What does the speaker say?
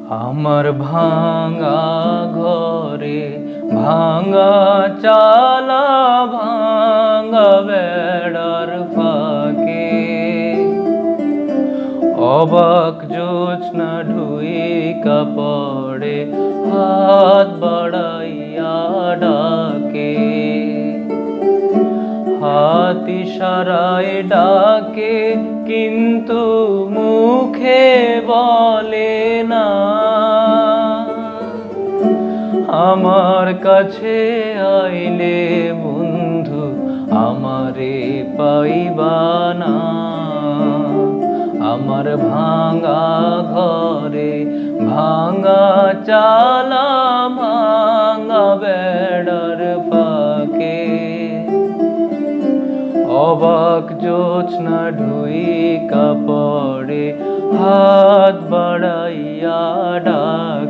আমার ভাঙা ঘরে ভাঙা চালা, ভাঙা বেড়ার ফাঁকে অবাক জোছনা ঢুইকা পড়ে, হাত বাড়াইয়া ডাকে। হাত ইশারায় ডাকে কিন্তু মুখে বলে না। আমার কাছে আইলে বন্ধু আমারে পাইবা না। আমার ভাঙা ঘরে ভাঙা চালা, ভাঙা বেড়ার ফাঁকে অবাক জোছনা ঢুইকা পড়ে, হাত বাড়াইয়া ডাকে।